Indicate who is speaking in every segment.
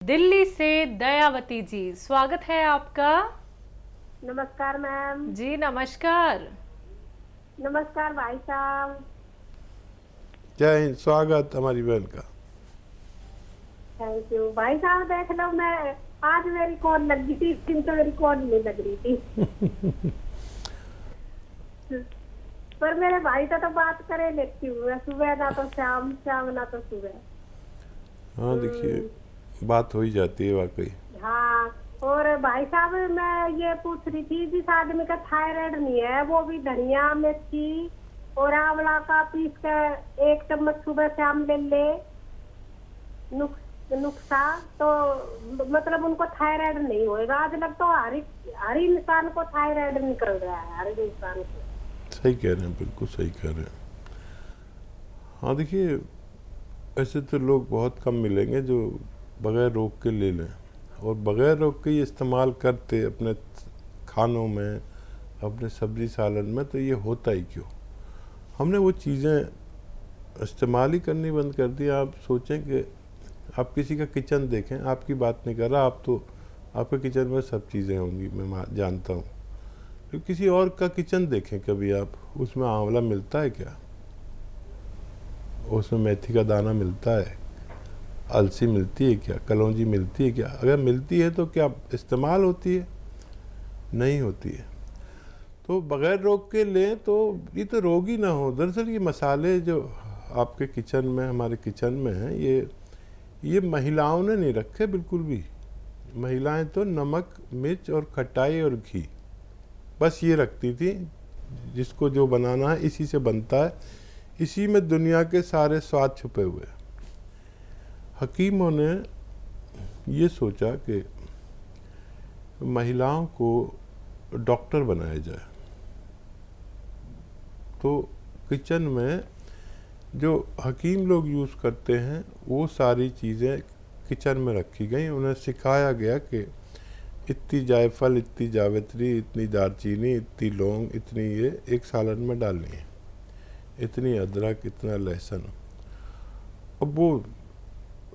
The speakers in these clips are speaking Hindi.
Speaker 1: दिल्ली से दयावती जी, स्वागत है आपका।
Speaker 2: नमस्कार मैम।
Speaker 1: जी नमस्कार।
Speaker 2: नमस्कार भाई साहब।
Speaker 3: जय हिंद। स्वागत हमारी बहन का।
Speaker 2: थैंक यू भाई साहब। देख लो, मैं आज मेरी कॉल लग गई थी, दिन तो मेरी कॉल नहीं लग रही थी। पर मेरे भाई तो बात करे लेती हूँ मैं, सुबह ना तो शाम, शाम ना तो सुबह।
Speaker 3: हाँ देखिए, बात हो ही जाती है वाकई।
Speaker 2: हाँ। और भाई साहब, मैं ये पूछ रही थी, जिस आदमी का थायराइड नहीं है वो भी धनिया, मेथी और आंवला का पीस कर 1 चम्मच सुबह शाम ले ले, नुस्खा, तो मतलब उनको थायराइड नहीं होएगा। आज लग तो हर इंसान को थायराइड निकल रहा है, हर इंसान को।
Speaker 3: सही कह रहे हैं, बिल्कुल सही कह रहे हैं। हाँ देखिए, ऐसे तो लोग बहुत कम मिलेंगे जो बगैर रोक के ले लें, और बगैर रोक के ये इस्तेमाल करते अपने खानों में, अपने सब्जी सालन में। तो ये होता ही क्यों? हमने वो चीज़ें इस्तेमाल ही करनी बंद कर दी। आप सोचें कि आप किसी का किचन देखें, आपकी बात नहीं कर रहा, आप तो आपके किचन में सब चीज़ें होंगी, मैं जानता हूँ। तो किसी और का किचन देखें कभी आप, उसमें आंवला मिलता है क्या? उसमें मेथी का दाना मिलता है? अलसी मिलती है क्या? कलौंजी मिलती है क्या? अगर मिलती है तो क्या इस्तेमाल होती है? नहीं होती है। तो बगैर रोक के लें तो ये तो रोग ही ना हो। दरअसल ये मसाले जो आपके किचन में, हमारे किचन में हैं, ये महिलाओं ने नहीं रखे बिल्कुल भी। महिलाएं तो नमक, मिर्च और खटाई और घी, बस ये रखती थी। जिसको जो बनाना है इसी से बनता है, इसी में दुनिया के सारे स्वाद छुपे हुए हैं। हकीमों ने ये सोचा कि महिलाओं को डॉक्टर बनाया जाए। तो किचन में जो हकीम लोग यूज़ करते हैं वो सारी चीज़ें किचन में रखी गई। उन्हें सिखाया गया कि इतनी जायफल, इतनी जावित्री, इतनी दालचीनी, इतनी लौंग, इतनी ये एक सालन में डालनी है, इतनी अदरक, इतना लहसुन। अब वो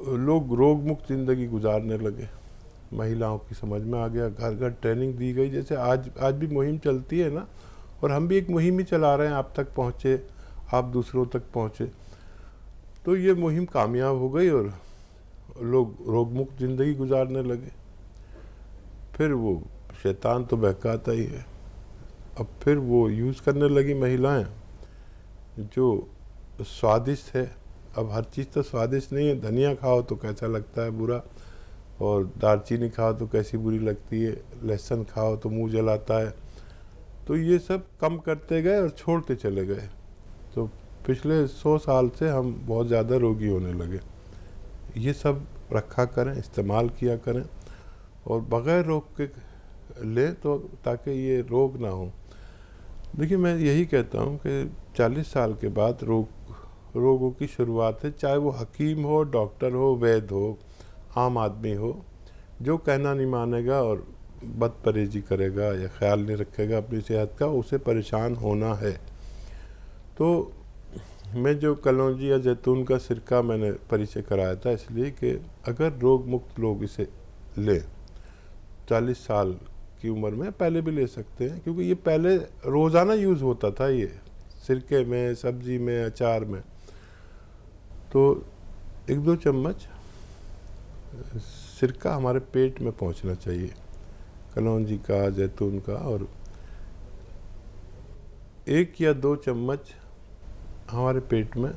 Speaker 3: लोग रोग मुक्त ज़िंदगी गुजारने लगे। महिलाओं की समझ में आ गया, घर घर ट्रेनिंग दी गई। जैसे आज भी मुहिम चलती है ना, और हम भी एक मुहिम ही चला रहे हैं, आप तक पहुँचे, आप दूसरों तक पहुँचे। तो ये मुहिम कामयाब हो गई और लोग रोग मुक्त ज़िंदगी गुजारने लगे। फिर वो शैतान तो बहकाता ही है। अब फिर वो यूज़ करने लगी महिलाएं जो स्वादिष्ट है। अब हर चीज़ तो स्वादिष्ट नहीं है। धनिया खाओ तो कैसा लगता है, बुरा, और दालचीनी खाओ तो कैसी बुरी लगती है, लहसुन खाओ तो मुंह जलाता है। तो ये सब कम करते गए और छोड़ते चले गए। तो पिछले 100 साल से हम बहुत ज़्यादा रोगी होने लगे। ये सब रखा करें, इस्तेमाल किया करें, और बग़ैर रोक के लें तो ताकि ये रोग ना हो। देखिए, मैं यही कहता हूँ कि 40 साल के बाद रोगों की शुरुआत है। चाहे वो हकीम हो, डॉक्टर हो, वैद्य हो, आम आदमी हो, जो कहना नहीं मानेगा और बदपरहेजी करेगा या ख्याल नहीं रखेगा अपनी सेहत का, उसे परेशान होना है। तो मैं जो कलौंजी या जैतून का सिरका मैंने परिचय कराया था, इसलिए कि अगर रोग मुक्त लोग इसे लें 40 साल की उम्र में, पहले भी ले सकते हैं, क्योंकि ये पहले रोज़ाना यूज़ होता था, ये सिरके में, सब्जी में, अचार में। तो 1-2 चम्मच सिरका हमारे पेट में पहुंचना चाहिए, कलौंजी का, जैतून का, और 1 या 2 चम्मच हमारे पेट में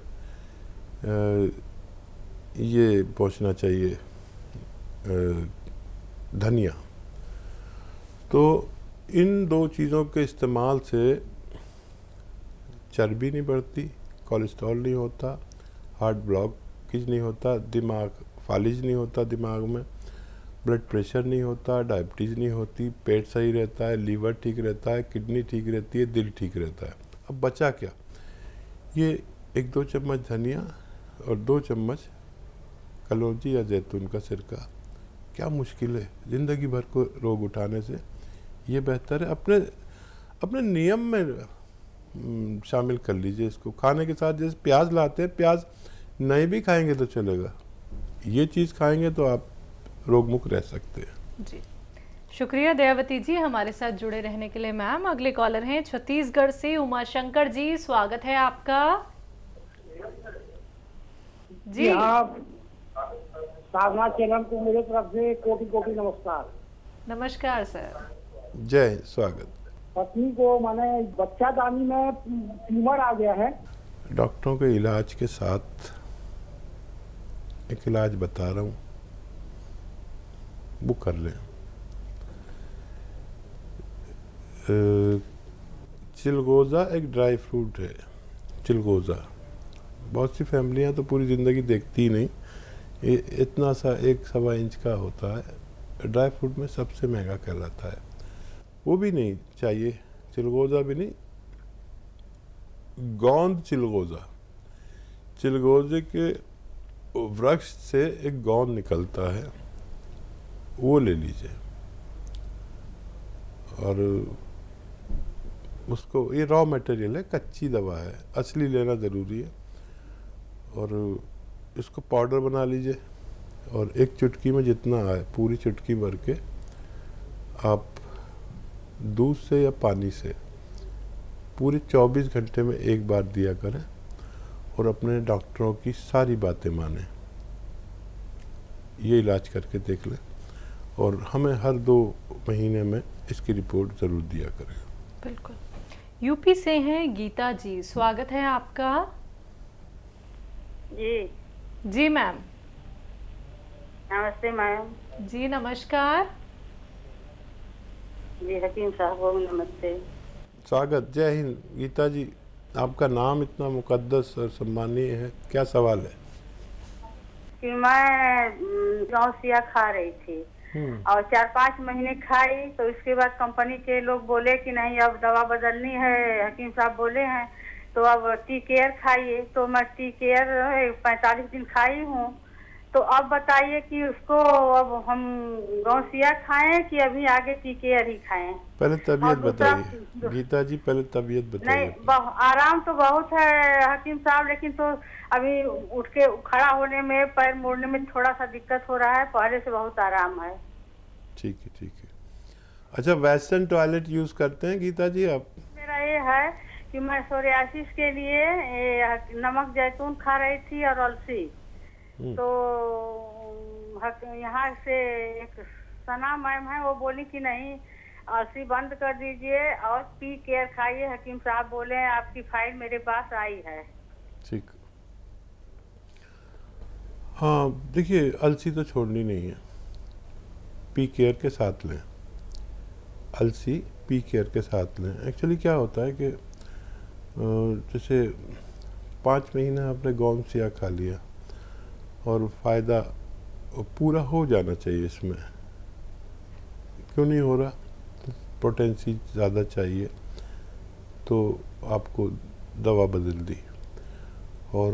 Speaker 3: ये पहुंचना चाहिए धनिया। तो इन 2 चीज़ों के इस्तेमाल से चर्बी नहीं बढ़ती, कोलेस्ट्रॉल नहीं होता, हार्ट ब्लॉकेज नहीं होता, दिमाग फालिज नहीं होता, दिमाग में ब्लड प्रेशर नहीं होता, डायबिटीज़ नहीं होती, पेट सही रहता है, लीवर ठीक रहता है, किडनी ठीक रहती है, दिल ठीक रहता है। अब बचा क्या? ये 1-2 चम्मच धनिया और 2 चम्मच कलौंजी या जैतून का सिरका। क्या मुश्किल है ज़िंदगी भर को रोग उठाने से? ये बेहतर है अपने अपने नियम में शामिल कर लीजिए इसको। खाने के साथ जैसे प्याज लाते हैं, प्याज नहीं भी खाएंगे तो चलेगा, ये चीज़ खाएंगे तो आप रोगमुक्त रह सकते हैं।
Speaker 1: जी, शुक्रिया दयावती जी हमारे साथ जुड़े रहने के लिए। मैम अगले कॉलर हैं छत्तीसगढ़ से उमा शंकर जी, स्वागत है आपका। जी
Speaker 4: हाँ, साधना चैनल को मेरे तरफ से कोटि कोटि नमस्कार।
Speaker 1: नमस्कार सर।
Speaker 3: जय हिंद, स्वागत।
Speaker 4: पत्नी को माने बच्चादानी में ट्यूमर आ गया है।
Speaker 3: डॉक्टरों के इलाज के साथ एक इलाज बता रहा हूँ, वो कर लें। चिलगोज़ा एक ड्राई फ्रूट है। चिलगोज़ा बहुत सी फैमिलियाँ तो पूरी ज़िंदगी देखती ही नहीं, ये इतना सा 1 सवा इंच का होता है, ड्राई फ्रूट में सबसे महंगा कहलाता है। वो भी नहीं चाहिए, चिलगोज़ा भी नहीं, गोंद चिलगोज़ा। चिलगोज़े के वृक्ष से एक गोंद निकलता है, वो ले लीजिए। और उसको, ये रॉ मटेरियल है, कच्ची दवा है, असली लेना ज़रूरी है। और इसको पाउडर बना लीजिए और एक चुटकी में जितना आए पूरी चुटकी भर के आप दूध से या पानी से पूरे 24 घंटे में एक बार दिया करें और अपने डॉक्टरों की सारी बातें मानें। ये इलाज करके देख लें और हमें हर 2 महीने में इसकी रिपोर्ट ज़रूर दिया करें।
Speaker 1: बिल्कुल। यूपी से हैं गीता जी, स्वागत है आपका।
Speaker 5: जी
Speaker 1: जी मैम।
Speaker 5: नमस्ते मैम।
Speaker 1: जी नमस्कार।
Speaker 5: जी हकीम साहब को नमस्ते।
Speaker 3: स्वागत। जय हिंद गीता जी, आपका नाम इतना मुकद्दस और सम्मानीय है, क्या सवाल है?
Speaker 5: कि मैं गौसिया खा रही थी और 4-5 महीने खाई, तो इसके बाद कंपनी के लोग बोले कि नहीं अब दवा बदलनी है, हकीम साहब बोले हैं तो अब टी केयर खाइए। तो मैं टी केयर 45 दिन खाई हूँ। तो अब बताइए कि उसको अब हम गौसिया खाएं कि अभी आगे टी केयर ही खाएं?
Speaker 3: पहले तबीयत
Speaker 5: और दूसरा-
Speaker 3: बताइए गीता जी, पहले तबीयत बताइए।
Speaker 5: नहीं, आराम तो बहुत है हकीम साहब, लेकिन तो अभी उठ के खड़ा होने में, पैर मोड़ने में थोड़ा सा दिक्कत हो रहा है। पहले से बहुत आराम है।
Speaker 3: ठीक है, ठीक है। अच्छा, वेस्टर्न टॉयलेट यूज़ करते हैं गीता जी आप?
Speaker 5: मेरा ये है कि मैं सोरियासिस के लिए नमक जैतून खा रही थी और अलसी। तो यहाँ से एक सना मैम है, वो बोली कि नहीं अलसी बंद कर दीजिए और टी केयर खाइए। हकीम साहब बोले आपकी फाइल मेरे पास आई है।
Speaker 3: ठीक। हाँ देखिए, अलसी तो छोड़नी नहीं है, पी केयर के साथ लें। अलसी पी केयर के साथ लें। एक्चुअली क्या होता है कि जैसे 5 महीने आपने गौनसिया खा लिया और फ़ायदा पूरा हो जाना चाहिए इसमें, क्यों नहीं हो रहा? पोटेंसी ज़्यादा चाहिए तो आपको दवा बदल दी। और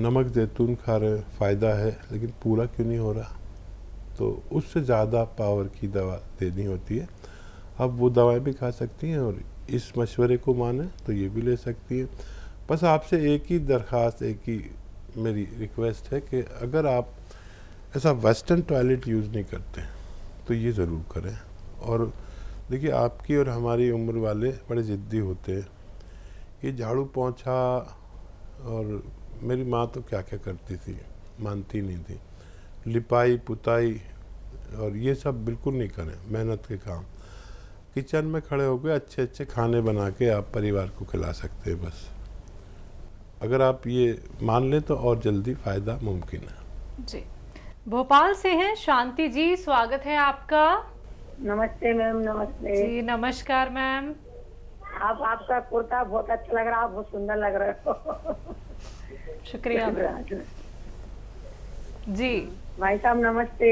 Speaker 3: नमक जैतून खा रहे हैं, फ़ायदा है, लेकिन पूरा क्यों नहीं हो रहा? तो उससे ज़्यादा पावर की दवा देनी होती है। अब वो दवाएं भी खा सकती हैं और इस मशवरे को माने तो ये भी ले सकती है। बस आपसे एक ही दरख्वास्त, एक ही मेरी रिक्वेस्ट है कि अगर आप ऐसा वेस्टर्न टॉयलेट यूज़ नहीं करते तो ये ज़रूर करें। और देखिए, आपकी और हमारी उम्र वाले बड़े ज़िद्दी होते हैं। ये झाड़ू पोंछा, और मेरी माँ तो क्या क्या करती थी, मानती नहीं थी, लिपाई पुताई और ये सब बिल्कुल नहीं करें। मेहनत के काम, किचन में खड़े होकर अच्छे अच्छे खाने बना के आप परिवार को खिला सकते हैं। बस अगर आप ये मान लें तो और जल्दी फ़ायदा मुमकिन है।
Speaker 1: जी, भोपाल से हैं शांति जी, स्वागत है आपका।
Speaker 4: नमस्ते मैम। नमस्ते
Speaker 1: जी नमस्कार मैम।
Speaker 4: आपका कुर्ता बहुत अच्छा लग रहा है, बहुत सुंदर लग रहे हो।
Speaker 1: शुक्रिया जी।
Speaker 4: भाई साहब नमस्ते।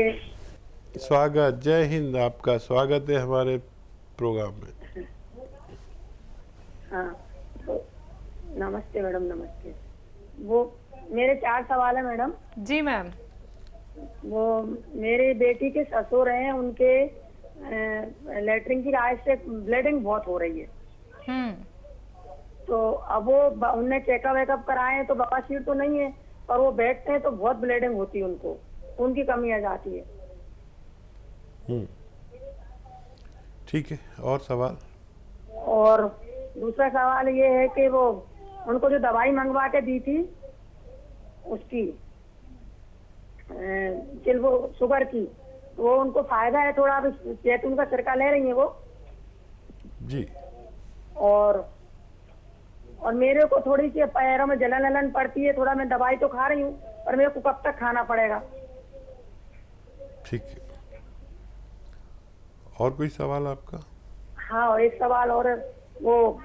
Speaker 3: स्वागत। जय हिंद, आपका स्वागत है हमारे प्रोग्राम में।
Speaker 4: हाँ तो नमस्ते मैडम, नमस्ते। वो मेरे 4 सवाल है मैडम।
Speaker 1: जी मैम।
Speaker 4: वो मेरी बेटी के ससुर हैं, उनके लेटरिन की राय से ब्लीडिंग बहुत हो रही है। तो अब वो उनने चेकअप वेकअप कराए हैं तो बवासीर तो नहीं है, पर वो बैठते हैं तो बहुत ब्लीडिंग होती है उनको। खून की कमी आ जाती है।
Speaker 3: ठीक है, और सवाल?
Speaker 4: और दूसरा सवाल ये है कि वो उनको जो दवाई मंगवा के दी थी उसकी वो शुगर की, वो उनको फायदा है थोड़ा? अभी जैतून का सिरका ले रही है वो
Speaker 3: जी।
Speaker 4: और मेरे को थोड़ी सी पैरों में जलन वलन पड़ती है, थोड़ा मैं दवाई तो खा रही हूँ, पर मेरे को कब तक खाना पड़ेगा?
Speaker 3: ठीक है, और कोई सवाल आपका?
Speaker 4: हाँ, और एक सवाल और, वो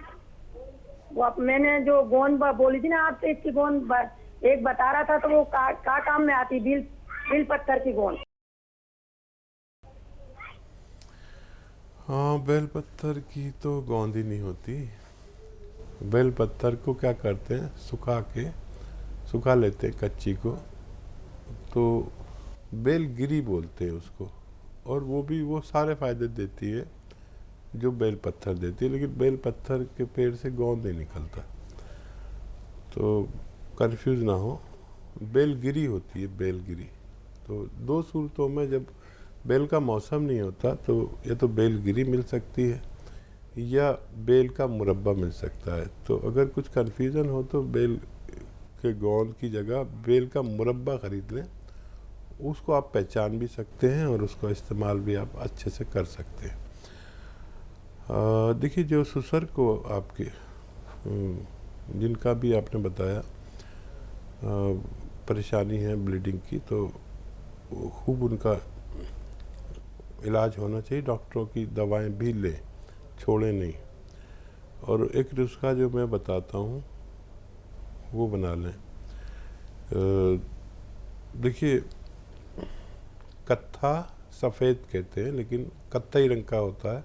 Speaker 4: मैंने जो गोंद बोली थी ना आपसे, इसकी गोंद एक बता रहा था, तो वो का काम में आती? बिल पत्थर की गोंद।
Speaker 3: हाँ, बेल पत्थर की तो गोंद ही नहीं होती। बेल पत्थर को क्या करते हैं, सुखा लेते हैं कच्ची को, तो बेलगिरी बोलते हैं उसको, और वो सारे फायदे देती है जो बेल पत्थर देती है, लेकिन बेल पत्थर के पेड़ से गोंद नहीं निकलता, तो कंफ्यूज ना हो। बेलगिरी होती है, बेलगिरी। तो दो सूरतों में, जब बेल का मौसम नहीं होता तो या तो बेलगिरी मिल सकती है या बेल का मुरब्बा मिल सकता है। तो अगर कुछ कन्फ्यूज़न हो तो बेल के गोंद की जगह बेल का मुरब्बा ख़रीद लें, उसको आप पहचान भी सकते हैं और उसका इस्तेमाल भी आप अच्छे से कर सकते हैं। देखिए, जो सुसर को आपके जिनका भी आपने बताया परेशानी है ब्लीडिंग की, तो खूब उनका इलाज होना चाहिए, डॉक्टरों की दवाएं भी लें, छोड़ें नहीं। और एक नुस्खा जो मैं बताता हूँ वो बना लें। देखिए, कत्था सफ़ेद कहते हैं, लेकिन कत्थई रंग का होता है।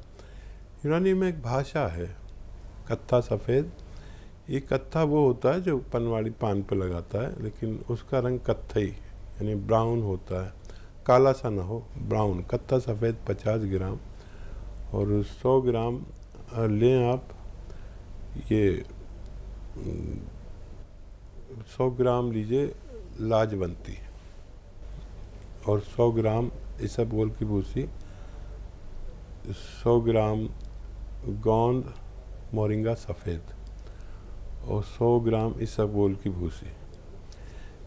Speaker 3: यूनानी में एक भाषा है कत्था सफ़ेद। ये कत्था वो होता है जो पनवाड़ी पान पे लगाता है, लेकिन उसका रंग कत्थई यानी ब्राउन होता है, काला सा ना हो, ब्राउन। कत्था सफ़ेद 50 ग्राम, और 100 ग्राम लें आप। ये 100 ग्राम लीजिए लाजवंती, और 100 ग्राम इसबगोल की भूसी, 100 ग्राम गोंद मोरिंगा सफ़ेद, और 100 ग्राम इसबगोल की भूसी,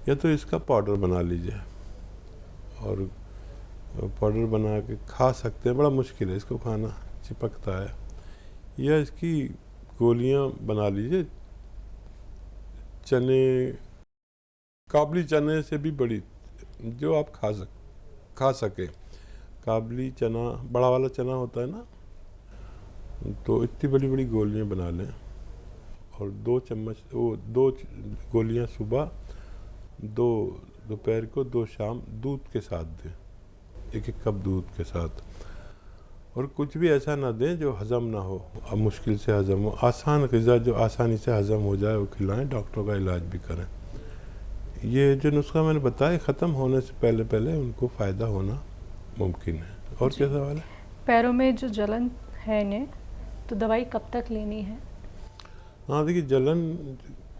Speaker 3: या तो इसका पाउडर बना लीजिए और पाउडर बना के खा सकते हैं। बड़ा मुश्किल है इसको खाना, चिपकता है। या इसकी गोलियां बना लीजिए, चने, काबली चने से भी बड़ी, जो आप खा सके। काबली चना, बड़ा वाला चना होता है ना, तो इतनी बड़ी बड़ी गोलियां बना लें, और 2 चम्मच, वो 2 गोलियां सुबह, 2 दोपहर को, 2 शाम दूध के साथ दें, 1-1 कप दूध के साथ। और कुछ भी ऐसा ना दें जो हज़म ना हो, अब मुश्किल से हज़म हो। आसान ग़िज़ा जो आसानी से हज़म हो जाए वो खिलाएं, डॉक्टरों का इलाज भी करें। ये जो नुस्खा मैंने बताया, ख़त्म होने से पहले पहले उनको फ़ायदा होना मुमकिन है। और क्या सवाल है?
Speaker 1: पैरों में जो जलन है इन्हें, तो दवाई कब तक लेनी है?
Speaker 3: हाँ, देखिए, जलन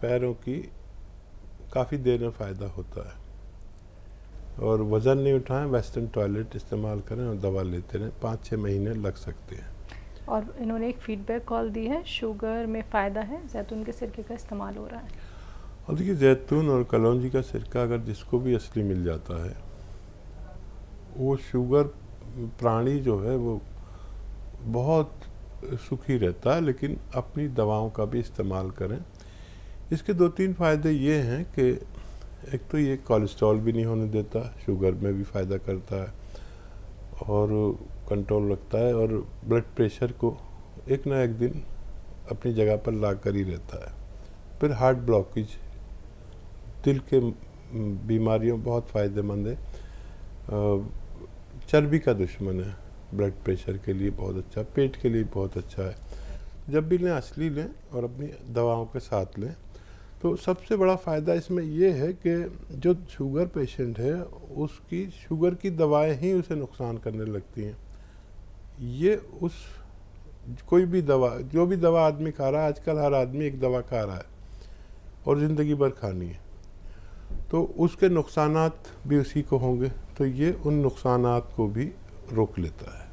Speaker 3: पैरों की काफ़ी देर में फ़ायदा होता है, और वज़न नहीं उठाएं, वेस्टर्न टॉयलेट इस्तेमाल करें और दवा लेते रहें, 5-6 महीने लग सकते हैं।
Speaker 1: और इन्होंने एक फीडबैक कॉल दी है, शुगर में फ़ायदा है, जैतून के सिरके का इस्तेमाल हो रहा है।
Speaker 3: और देखिए, जैतून और कलौंजी का सिरका अगर जिसको भी असली मिल जाता है, वो शुगर प्राणी जो है वो बहुत सुखी रहता है, लेकिन अपनी दवाओं का भी इस्तेमाल करें। इसके 2-3 फ़ायदे ये हैं कि एक तो ये कोलेस्ट्रॉल भी नहीं होने देता, शुगर में भी फ़ायदा करता है और कंट्रोल रखता है, और ब्लड प्रेशर को एक ना एक दिन अपनी जगह पर ला कर ही रहता है। फिर हार्ट ब्लॉकेज, दिल के बीमारियों बहुत फ़ायदेमंद है। चर्बी का दुश्मन है, ब्लड प्रेशर के लिए बहुत अच्छा, पेट के लिए बहुत अच्छा है। जब भी लें असली लें और अपनी दवाओं के साथ लें। तो सबसे बड़ा फ़ायदा इसमें यह है कि जो शुगर पेशेंट है उसकी शुगर की दवाएं ही उसे नुकसान करने लगती हैं। ये उस कोई भी दवा, जो भी दवा आदमी खा रहा है, आजकल हर आदमी एक दवा खा रहा है और ज़िंदगी भर खानी है। तो उसके नुकसानात भी उसी को होंगे, तो ये उन नुकसानात को भी रोक लेता है।